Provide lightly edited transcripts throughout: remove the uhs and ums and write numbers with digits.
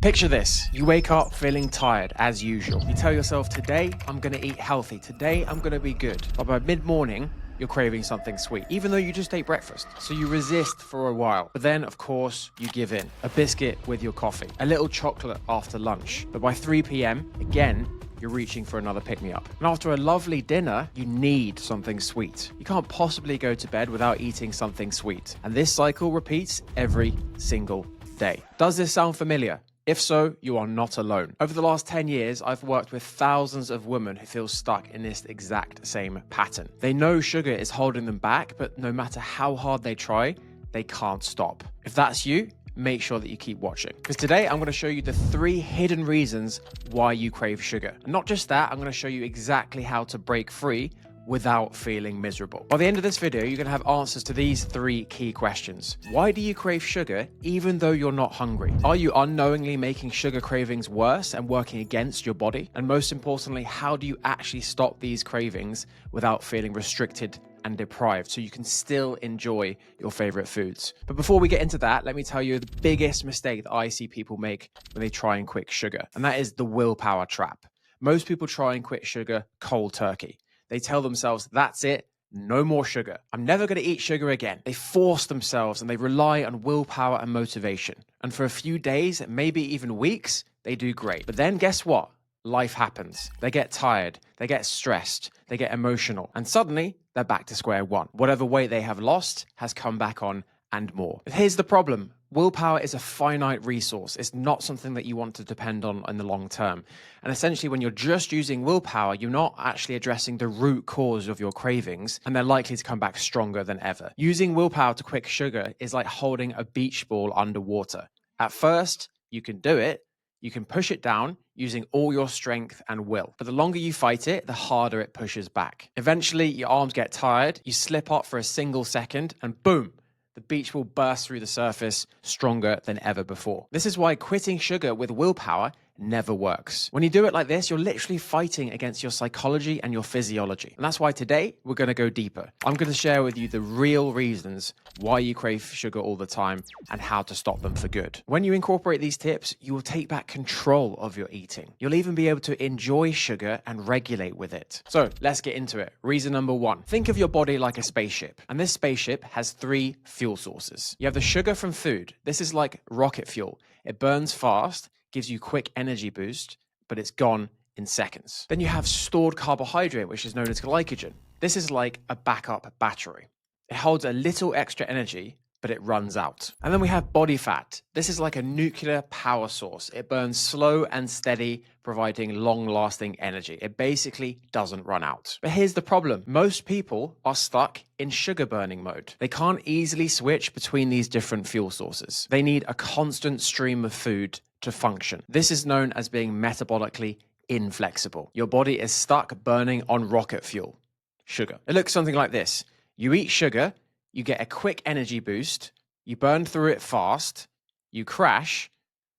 Picture this, you wake up feeling tired as usual. You tell yourself, today I'm gonna eat healthy, today I'm gonna be good. But by mid-morning, you're craving something sweet, even though you just ate breakfast. So you resist for a while, but then of course you give in. A biscuit with your coffee, a little chocolate after lunch. But by 3 p.m, again, you're reaching for another pick-me-up. And after a lovely dinner, you need something sweet. You can't possibly go to bed without eating something sweet. And this cycle repeats every single day. Does this sound familiar? If so, you are not alone. Over the last 10 years, I've worked with thousands of women who feel stuck in this exact same pattern. They know sugar is holding them back, but no matter how hard they try, they can't stop. If that's you, make sure that you keep watching. Because today I'm going to show you the 3 hidden reasons why you crave sugar. And not just that, I'm going to show you exactly how to break free without feeling miserable. By the end of this video, you're going to have answers to these 3 key questions. Why do you crave sugar even though you're not hungry? Are you unknowingly making sugar cravings worse and working against your body? And most importantly, how do you actually stop these cravings without feeling restricted and deprived so you can still enjoy your favorite foods? But before we get into that, let me tell you the biggest mistake that I see people make when they try and quit sugar, and that is the willpower trap. Most people try and quit sugar cold turkey. They tell themselves, that's it, no more sugar. I'm never going to eat sugar again. They force themselves and they rely on willpower and motivation. And for a few days, maybe even weeks, they do great. But then guess what? Life happens. They get tired, they get stressed, they get emotional, and suddenly they're back to square one. Whatever weight they have lost has come back on and more. But here's the problem. Willpower is a finite resource. It's not something that you want to depend on in the long term. And essentially, when you're just using willpower, you're not actually addressing the root cause of your cravings, and they're likely to come back stronger than ever. Using willpower to quit sugar is like holding a beach ball underwater. At first, you can do it. You can push it down using all your strength and will. But the longer you fight it, the harder it pushes back. Eventually, your arms get tired, you slip up for a single second, and boom, the beach will burst through the surface stronger than ever before. This is why quitting sugar with willpower never works. When you do it like this, you're literally fighting against your psychology and your physiology. And that's why today we're going to go deeper. I'm going to share with you the real reasons why you crave sugar all the time and how to stop them for good. When you incorporate these tips, you will take back control of your eating. You'll even be able to enjoy sugar and regulate with it. So let's get into it. Reason number 1, think of your body like a spaceship. And this spaceship has 3 fuel sources. You have the sugar from food. This is like rocket fuel. It burns fast, gives you quick energy boost, but it's gone in seconds. Then you have stored carbohydrate, which is known as glycogen. This is like a backup battery. It holds a little extra energy, but it runs out. And then we have body fat. This is like a nuclear power source. It burns slow and steady, providing long-lasting energy. It basically doesn't run out. But here's the problem. Most people are stuck in sugar burning mode. They can't easily switch between these different fuel sources. They need a constant stream of food to function. This is known as being metabolically inflexible. Your body is stuck burning on rocket fuel, sugar. It looks something like this. You eat sugar, you get a quick energy boost, you burn through it fast, you crash,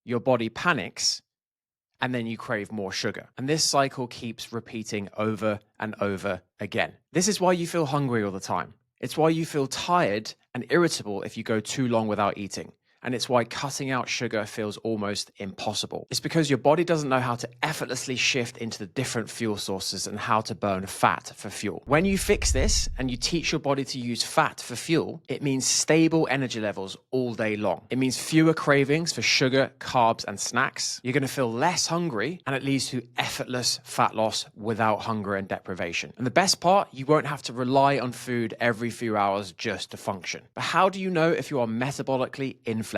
your body panics, and then you crave more sugar. And this cycle keeps repeating over and over again. This is why you feel hungry all the time. It's why you feel tired and irritable if you go too long without eating. And it's why cutting out sugar feels almost impossible. It's because your body doesn't know how to effortlessly shift into the different fuel sources and how to burn fat for fuel. When you fix this and you teach your body to use fat for fuel, it means stable energy levels all day long. It means fewer cravings for sugar, carbs, and snacks. You're going to feel less hungry, and it leads to effortless fat loss without hunger and deprivation. And the best part, you won't have to rely on food every few hours just to function. But how do you know if you are metabolically inflexible?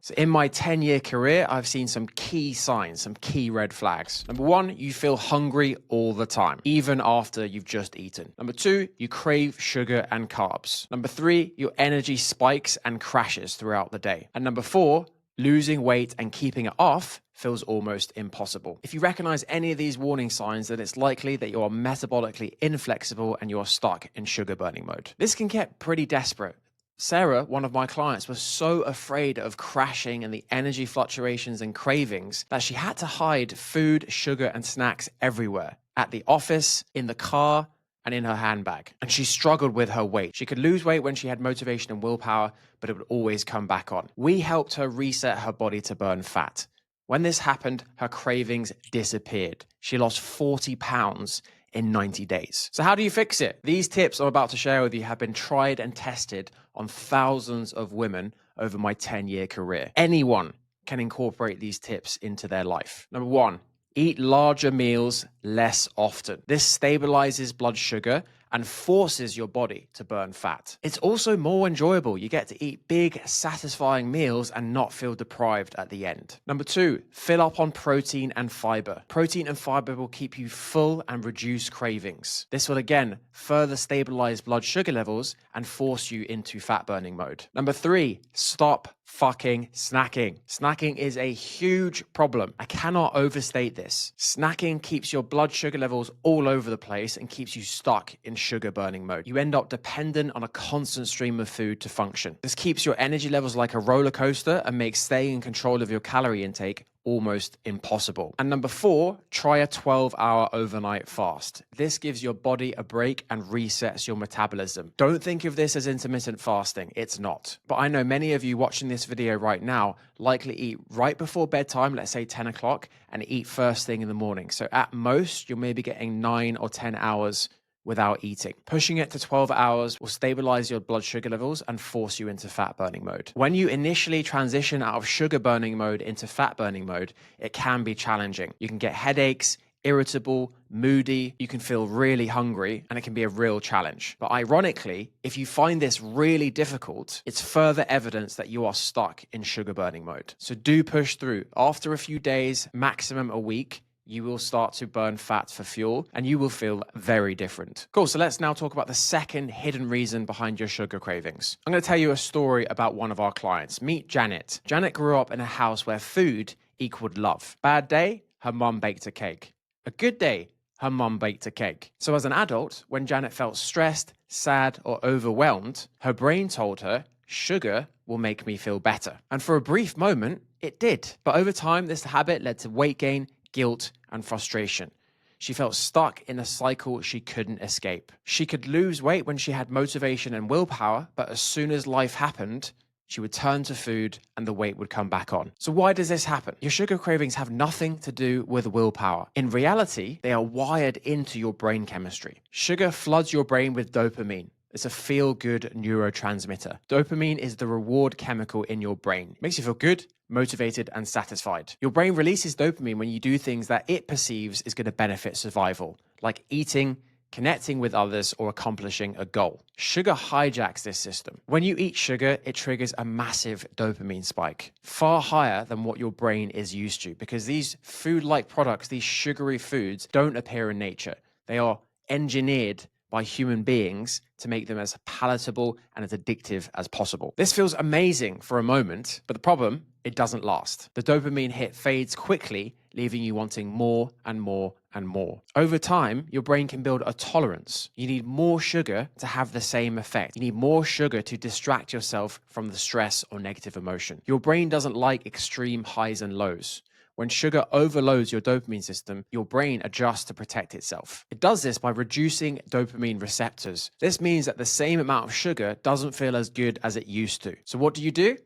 So in my 10-year career, I've seen some key signs, some key red flags. Number 1, you feel hungry all the time, even after you've just eaten. Number 2, you crave sugar and carbs. Number 3, your energy spikes and crashes throughout the day. And number 4, losing weight and keeping it off feels almost impossible. If you recognize any of these warning signs, then it's likely that you are metabolically inflexible and you are stuck in sugar burning mode. This can get pretty desperate. Sarah, one of my clients, was so afraid of crashing and the energy fluctuations and cravings that she had to hide food, sugar, and snacks everywhere. At the office, in the car, and in her handbag. And she struggled with her weight. She could lose weight when she had motivation and willpower, but it would always come back on. We helped her reset her body to burn fat. When this happened, her cravings disappeared. She lost 40 pounds in 90 days. So how do you fix it? These tips I'm about to share with you have been tried and tested on thousands of women over my 10-year career. Anyone can incorporate these tips into their life. Number one, eat larger meals less often. This stabilizes blood sugar and forces your body to burn fat. It's also more enjoyable. You get to eat big, satisfying meals and not feel deprived at the end. Number two, fill up on protein and fiber. Protein and fiber will keep you full and reduce cravings. This will again further stabilize blood sugar levels and force you into fat burning mode. Number three, stop fucking snacking. Snacking is a huge problem. I cannot overstate this. Snacking keeps your blood sugar levels all over the place and keeps you stuck in sugar burning mode. You end up dependent on a constant stream of food to function. This keeps your energy levels like a roller coaster and makes staying in control of your calorie intake almost impossible. And number four, try a 12-hour overnight fast. This gives your body a break and resets your metabolism. Don't think of this as intermittent fasting. It's not. But I know many of you watching this video right now likely eat right before bedtime, let's say 10 o'clock, and eat first thing in the morning. So at most, you're maybe getting 9 or 10 hours without eating. Pushing it to 12 hours will stabilize your blood sugar levels and force you into fat burning mode. When you initially transition out of sugar burning mode into fat burning mode, it can be challenging. You can get headaches, irritable, moody, you can feel really hungry, and it can be a real challenge. But ironically, if you find this really difficult, it's further evidence that you are stuck in sugar burning mode. So do push through. After a few days, maximum a week, you will start to burn fat for fuel and you will feel very different. Cool, so let's now talk about the second hidden reason behind your sugar cravings. I'm gonna tell you a story about one of our clients. Meet Janet. Janet grew up in a house where food equaled love. Bad day, her mum baked a cake. A good day, her mum baked a cake. So as an adult, when Janet felt stressed, sad, or overwhelmed, her brain told her, sugar will make me feel better. And for a brief moment, it did. But over time, this habit led to weight gain, guilt, and frustration. She felt stuck in a cycle she couldn't escape. She could lose weight when she had motivation and willpower, but as soon as life happened, she would turn to food and the weight would come back on. So why does this happen? Your sugar cravings have nothing to do with willpower. In reality, they are wired into your brain chemistry. Sugar floods your brain with dopamine. It's a feel-good neurotransmitter. Dopamine is the reward chemical in your brain. It makes you feel good, motivated, and satisfied. Your brain releases dopamine when you do things that it perceives is going to benefit survival, like eating, connecting with others, or accomplishing a goal. Sugar hijacks this system. When you eat sugar, it triggers a massive dopamine spike, far higher than what your brain is used to, because these food-like products, these sugary foods, don't appear in nature. They are engineered by human beings to make them as palatable and as addictive as possible. This feels amazing for a moment, but the problem, it doesn't last. The dopamine hit fades quickly, leaving you wanting more and more and more. Over time, your brain can build a tolerance. You need more sugar to have the same effect. You need more sugar to distract yourself from the stress or negative emotion. Your brain doesn't like extreme highs and lows. When sugar overloads your dopamine system, your brain adjusts to protect itself. It does this by reducing dopamine receptors. This means that the same amount of sugar doesn't feel as good as it used to. So what do?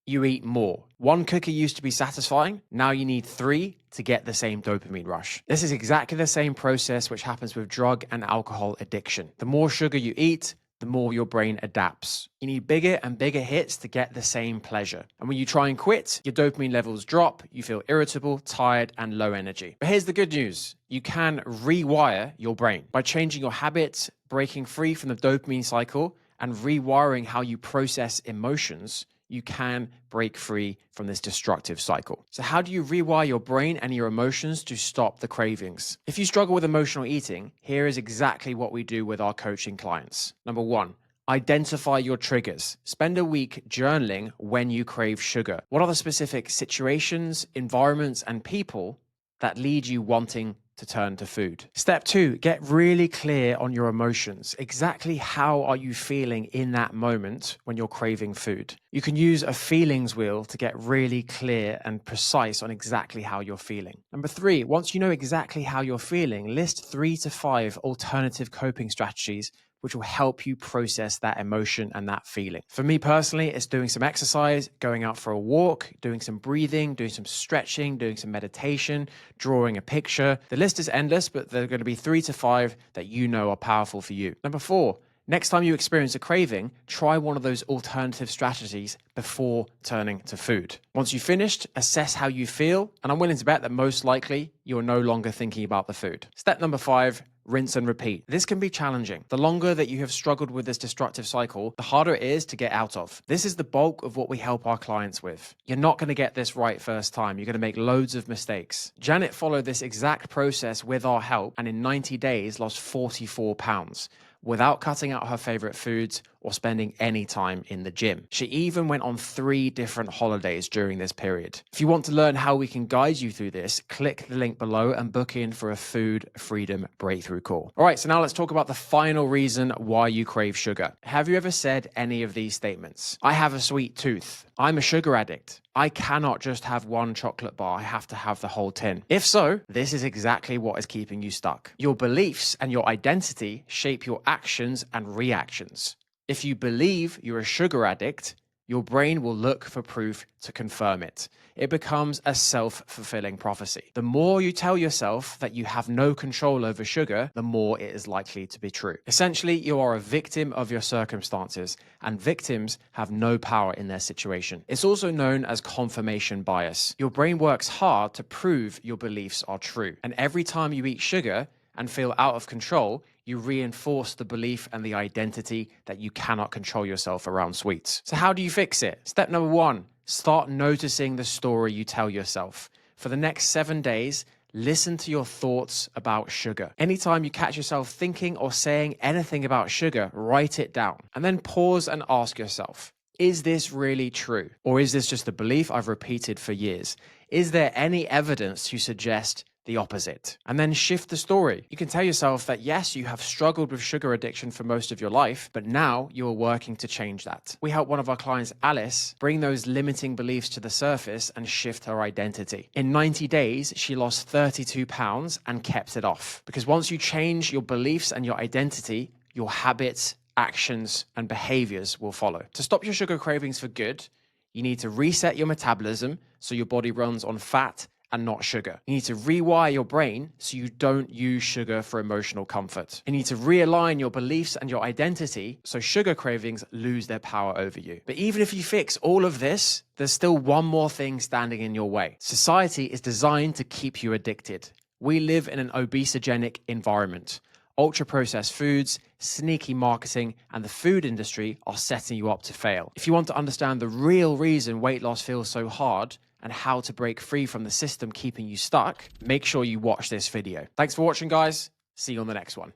You eat more. One cookie used to be satisfying. Now you need 3 to get the same dopamine rush. This is exactly the same process which happens with drug and alcohol addiction. The more sugar you eat, the more your brain adapts. You need bigger and bigger hits to get the same pleasure. And when you try and quit, your dopamine levels drop, you feel irritable, tired, and low energy. But here's the good news. You can rewire your brain by changing your habits, breaking free from the dopamine cycle, and rewiring how you process emotions. You can break free from this destructive cycle. So how do you rewire your brain and your emotions to stop the cravings? If you struggle with emotional eating, here is exactly what we do with our coaching clients. Number 1, identify your triggers. Spend a week journaling when you crave sugar. What are the specific situations, environments, and people that lead you wanting to turn to food? Step 2, get really clear on your emotions. Exactly how are you feeling in that moment when you're craving food? You can use a feelings wheel to get really clear and precise on exactly how you're feeling. Number 3, once you know exactly how you're feeling, list 3 to 5 alternative coping strategies which will help you process that emotion and that feeling. For me personally, it's doing some exercise, going out for a walk, doing some breathing, doing some stretching, doing some meditation, drawing a picture. The list is endless, but there are going to be 3 to 5 that you know are powerful for you. Number 4, next time you experience a craving, try one of those alternative strategies before turning to food. Once you've finished, assess how you feel, and I'm willing to bet that most likely you're no longer thinking about the food. Step number 5, rinse and repeat. This can be challenging. The longer that you have struggled with this destructive cycle, the harder it is to get out of. This is the bulk of what we help our clients with. You're not going to get this right first time. You're going to make loads of mistakes. Janet followed this exact process with our help and in 90 days lost 44 pounds. Without cutting out her favorite foods or spending any time in the gym. She even went on 3 different holidays during this period. If you want to learn how we can guide you through this, click the link below and book in for a food freedom breakthrough call. All right, so now let's talk about the final reason why you crave sugar. Have you ever said any of these statements? I have a sweet tooth. I'm a sugar addict. I cannot just have one chocolate bar. I have to have the whole tin. If so, this is exactly what is keeping you stuck. Your beliefs and your identity shape your actions and reactions. If you believe you're a sugar addict, your brain will look for proof to confirm it. It becomes a self-fulfilling prophecy. The more you tell yourself that you have no control over sugar, the more it is likely to be true. Essentially, you are a victim of your circumstances, and victims have no power in their situation. It's also known as confirmation bias. Your brain works hard to prove your beliefs are true. And every time you eat sugar and feel out of control, you reinforce the belief and the identity that you cannot control yourself around sweets. So how do you fix it? Step number 1, start noticing the story you tell yourself. For the next 7 days, listen to your thoughts about sugar. Anytime you catch yourself thinking or saying anything about sugar, write it down. And then pause and ask yourself, is this really true? Or is this just a belief I've repeated for years? Is there any evidence to suggest the opposite? And then shift the story. You can tell yourself that yes, you have struggled with sugar addiction for most of your life, but now you are working to change that. We help one of our clients, Alice, bring those limiting beliefs to the surface and shift her identity. In 90 days, she lost 32 pounds and kept it off. Because once you change your beliefs and your identity, your habits, actions, and behaviors will follow. To stop your sugar cravings for good, you need to reset your metabolism so your body runs on fat and not sugar. You need to rewire your brain so you don't use sugar for emotional comfort. You need to realign your beliefs and your identity so sugar cravings lose their power over you. But even if you fix all of this, there's still one more thing standing in your way. Society is designed to keep you addicted. We live in an obesogenic environment. Ultra-processed foods, sneaky marketing, and the food industry are setting you up to fail. If you want to understand the real reason weight loss feels so hard and how to break free from the system keeping you stuck, make sure you watch this video. Thanks for watching, guys. See you on the next one.